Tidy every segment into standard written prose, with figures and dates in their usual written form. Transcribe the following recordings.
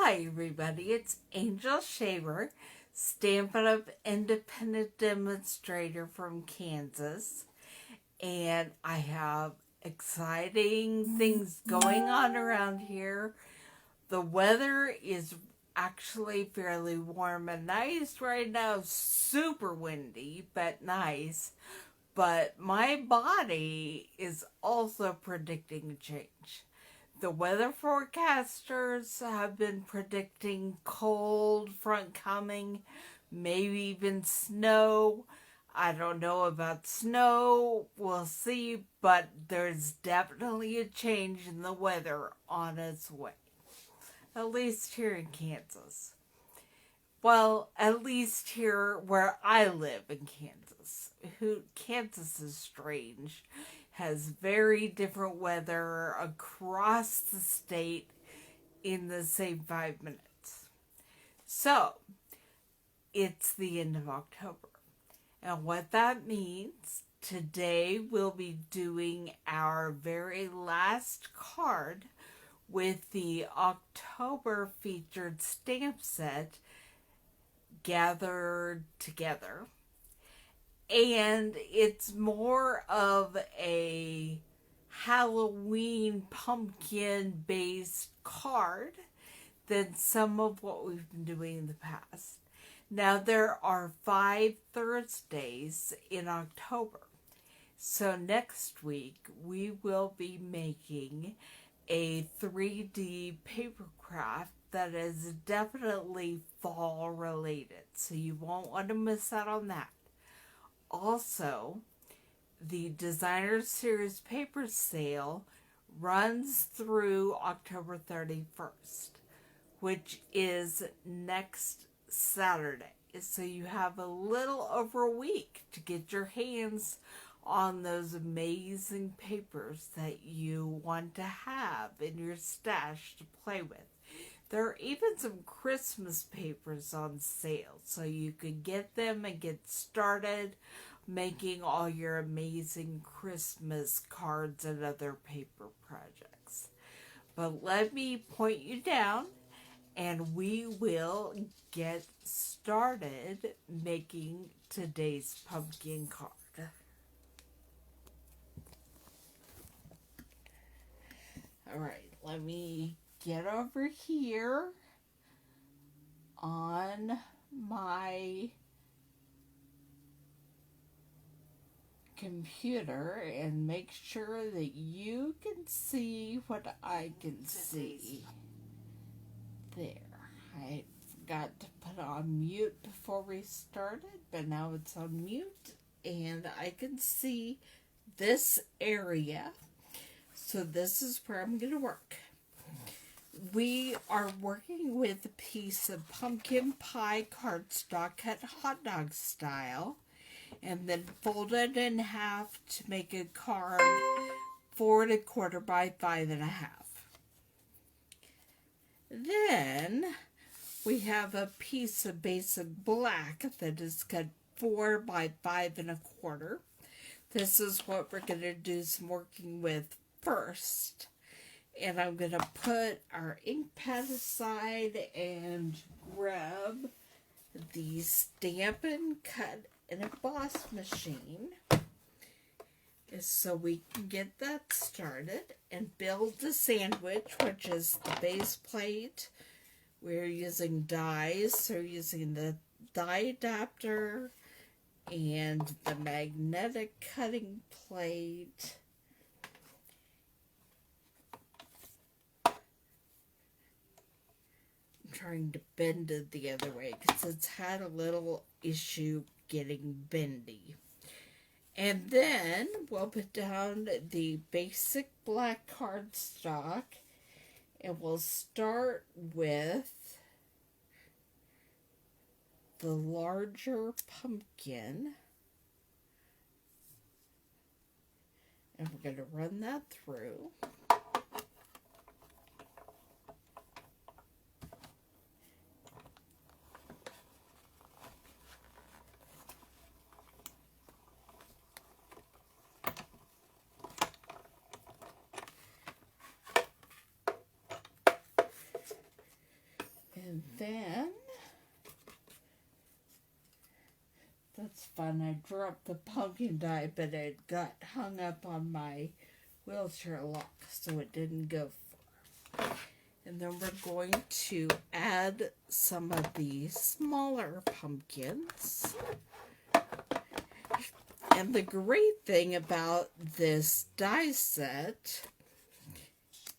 Hi everybody, it's Angel Shaver, Stampin Up independent demonstrator from Kansas, and I have exciting things going on around here. The weather is actually fairly warm and nice right now, super windy but nice, but my body is also predicting a change. The weather forecasters have been predicting cold front coming, maybe even snow. I don't know about snow, we'll see, but there's definitely a change in the weather on its way. At least here in Kansas. Well, at least here where I live in Kansas. Kansas is strange. Has very different weather across the state in the same 5 minutes. So, it's the end of October. And what that means, today we'll be doing our very last card with the October featured stamp set, Gathered Together. And it's more of a Halloween pumpkin-based card than some of what we've been doing in the past. Now, there are 5 Thursdays in October. So next week, we will be making a 3D paper craft that is definitely fall related. So you won't want to miss out on that. Also, the Designer Series paper sale runs through October 31st, which is next Saturday. So you have a little over a week to get your hands on those amazing papers that you want to have in your stash to play with. There are even some Christmas papers on sale, so you could get them and get started making all your amazing Christmas cards and other paper projects. But let me point you down, and we will get started making today's pumpkin card. Alright, let me get over here on my computer and make sure that you can see what I can see. There. I forgot to put on mute before we started, but now it's on mute and I can see this area. So this is where I'm going to work. We are working with a piece of pumpkin pie cardstock cut hot dog style and then folded in half to make a card 4 1/4 by 5 1/2. Then we have a piece of basic black that is cut 4 by 5 1/4. This is what we're going to do some working with first. And I'm going to put our ink pad aside and grab the Stampin' Cut and Emboss machine so we can get that started and build the sandwich, which is the base plate. We're using dies, so we're using the die adapter and the magnetic cutting plate. Trying to bend it the other way because it's had a little issue getting bendy. And then we'll put down the basic black cardstock and we'll start with the larger pumpkin. And we're going to run that through. And then, that's fun, I dropped the pumpkin die, but it got hung up on my wheelchair lock, so it didn't go far. And then we're going to add some of the smaller pumpkins. And the great thing about this die set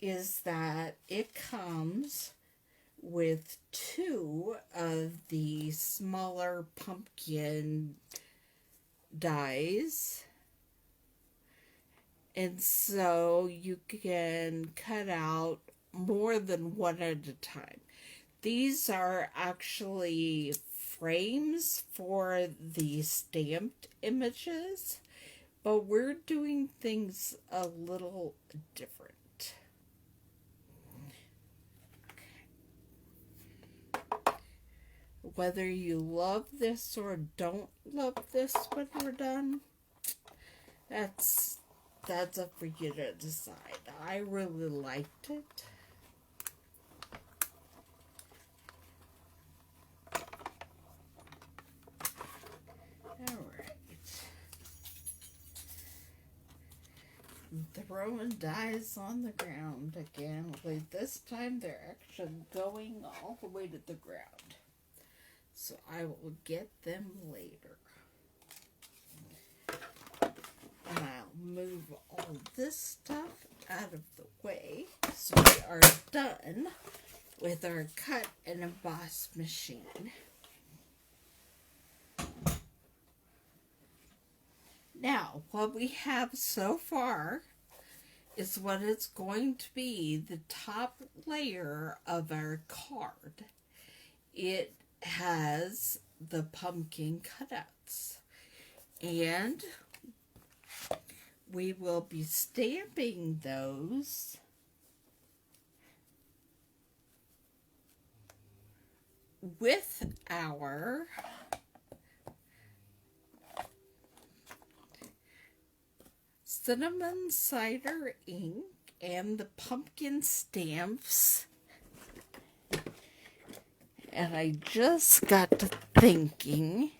is that it comes with 2 of the smaller pumpkin dies. And so you can cut out more than one at a time. These are actually frames for the stamped images, but we're doing things a little different. Whether you love this or don't love this when we're done, that's up for you to decide. I really liked it. Alright. Throwing dies on the ground again. Only this time they're actually going all the way to the ground. So I will get them later. And I'll move all this stuff out of the way so we are done with our cut and emboss machine. Now, what we have so far is what is going to be the top layer of our card. It has the pumpkin cutouts, and we will be stamping those with our cinnamon cider ink and the pumpkin stamps. And I just got to thinking,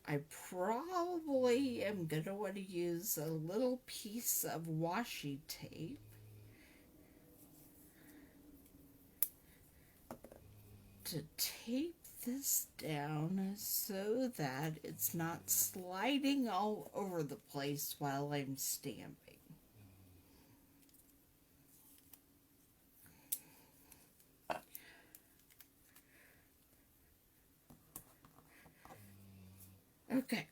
I probably am going to want to use a little piece of washi tape to tape this down so that it's not sliding all over the place while I'm stamping. Okay,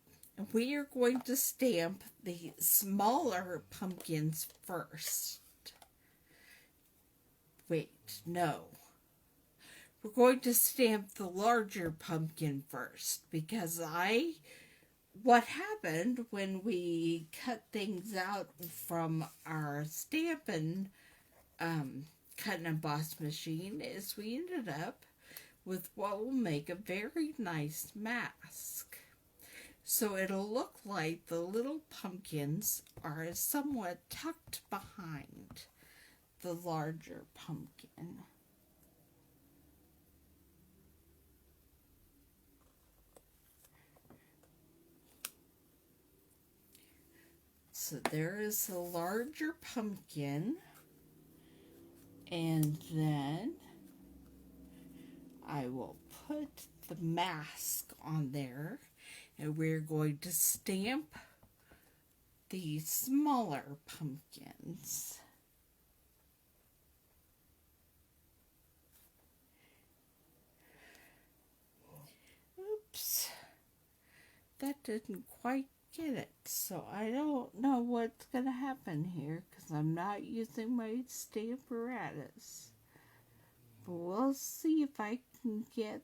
we are going to stamp the smaller pumpkins first. Wait, no. We're going to stamp the larger pumpkin first because what happened when we cut things out from our Stampin' cut and emboss machine is we ended up with what will make a very nice mask. So it'll look like the little pumpkins are somewhat tucked behind the larger pumpkin. So there is a larger pumpkin, and then I will put the mask on there, and we're going to stamp the smaller pumpkins. Oops, that didn't quite get it, so I don't know what's going to happen here because I'm not using my Stamparatus. But we'll see if I can get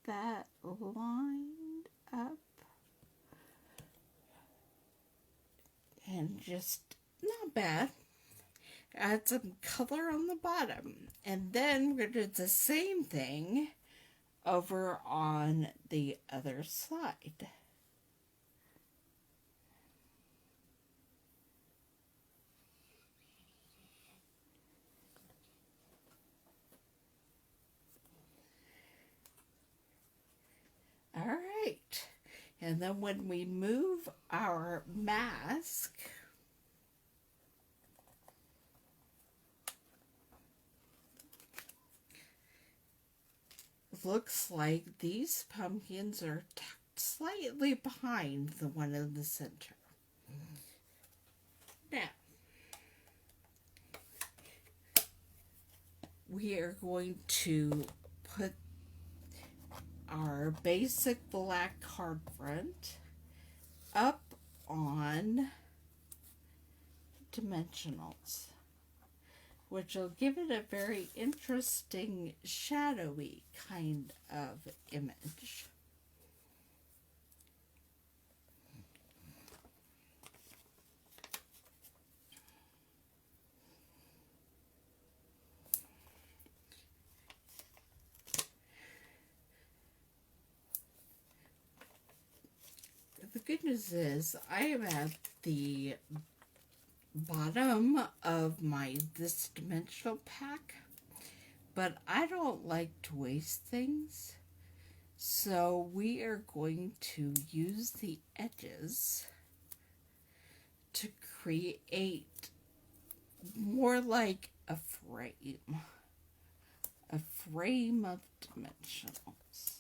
that lined up. And just not bad. Add some color on the bottom. And then we're going to do the same thing over on the other side. And then when we move our mask, looks like these pumpkins are tucked slightly behind the one in the center. Now, we are going to put our basic black card front up on dimensionals, which will give it a very interesting shadowy kind of image. The good news is I am at the bottom of this dimensional pack, but I don't like to waste things, so we are going to use the edges to create more like a frame of dimensionals.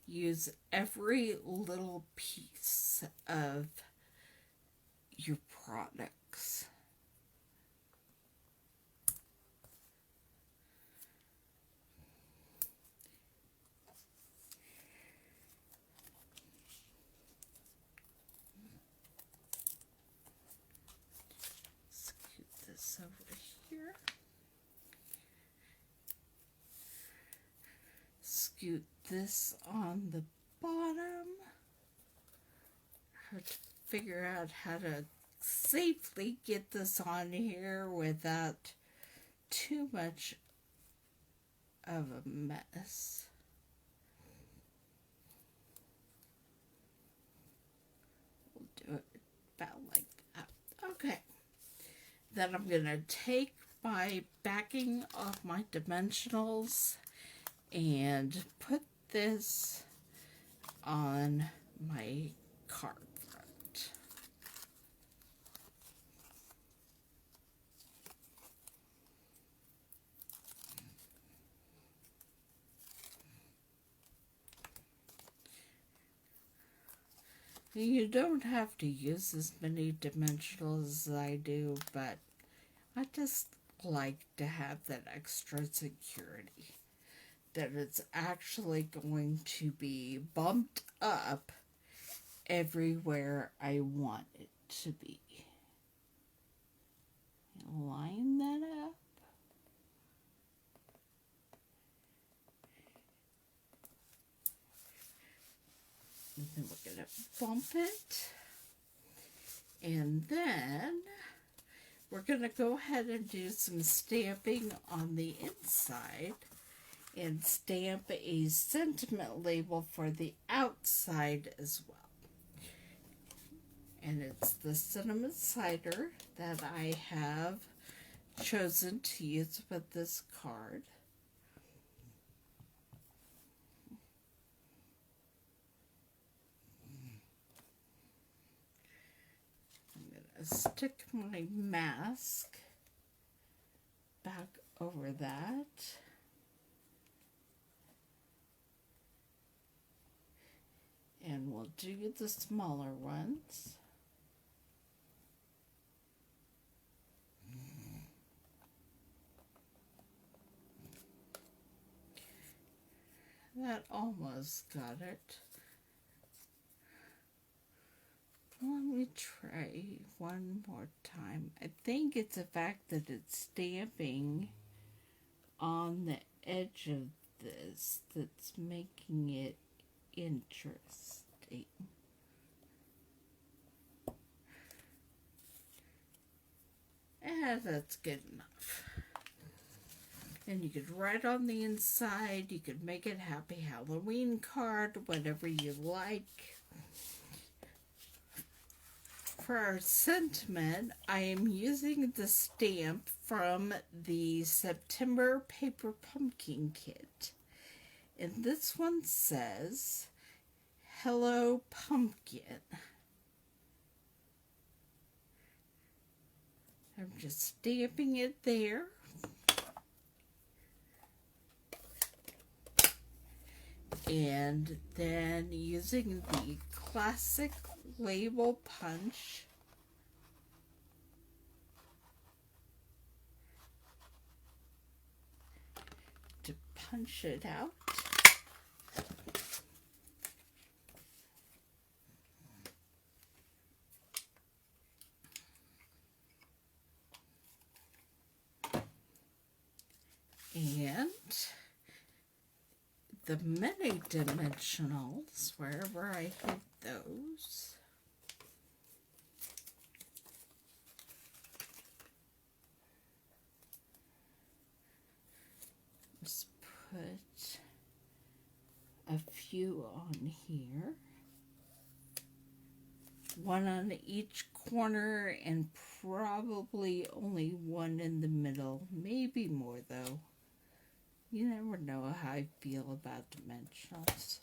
Use every little piece of your products. Scoot this over here. Scoot this on the bottom. I have to figure out how to safely get this on here without too much of a mess. We'll do it about like that. Okay. Then I'm going to take my backing off my dimensionals and put this on my card front. You don't have to use as many dimensionals as I do, but I just like to have that extra security that it's actually going to be bumped up everywhere I want it to be. Line that up. And then we're going to bump it. And then we're going to go ahead and do some stamping on the inside and stamp a sentiment label for the outside as well. And it's the cinnamon cider that I have chosen to use with this card. I'm going to stick my mask back over that. And we'll do the smaller ones. That almost got it. Let me try one more time. I think it's the fact that it's stamping on the edge of this that's making it interesting. And that's good enough. And you could write on the inside, you could make it Happy Halloween card, whatever you like. For our sentiment, I am using the stamp from the September Paper Pumpkin Kit. And this one says, Hello Pumpkin. I'm just stamping it there. And then using the classic label punch to punch it out. And the many dimensionals, wherever I hit those, just put a few on here, one on each corner and probably only one in the middle, maybe more though. You never know how I feel about dimensionals.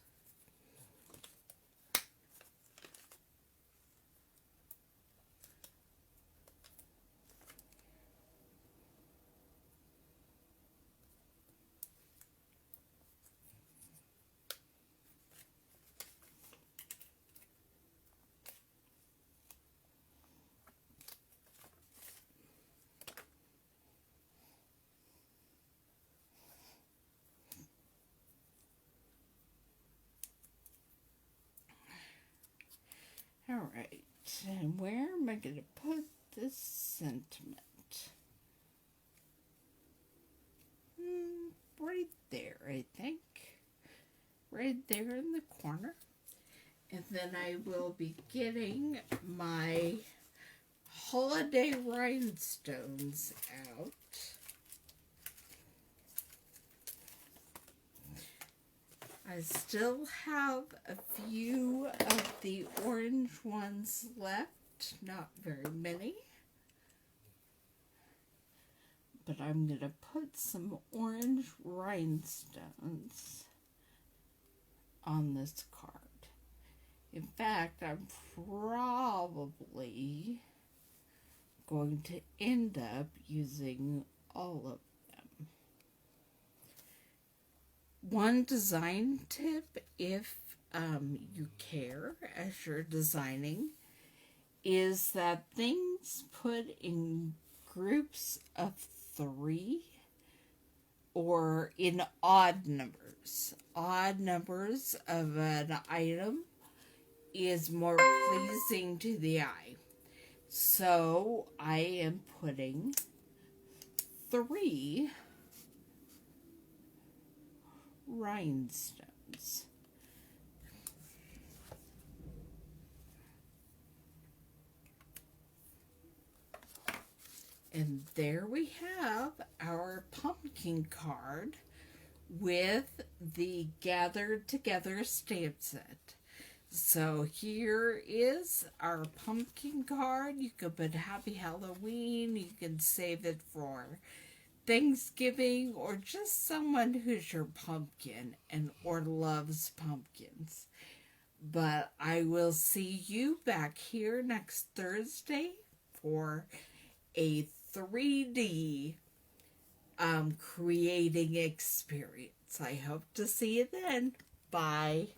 Alright, and where am I going to put this sentiment? Right there, I think. Right there in the corner. And then I will be getting my holiday rhinestones out. I still have a few of the orange ones left, not very many. But I'm going to put some orange rhinestones on this card. In fact, I'm probably going to end up using all of them. One design tip, if you care as you're designing, is that things put in groups of 3 or in odd numbers. Odd numbers of an item is more pleasing to the eye. So I am putting 3 rhinestones. And there we have our pumpkin card with the gathered together stamp set. So here is our pumpkin card. You can put Happy Halloween. You can save it for Thanksgiving or just someone who's your pumpkin and or loves pumpkins. But I will see you back here next Thursday for a 3D creating experience. I hope to see you then. Bye.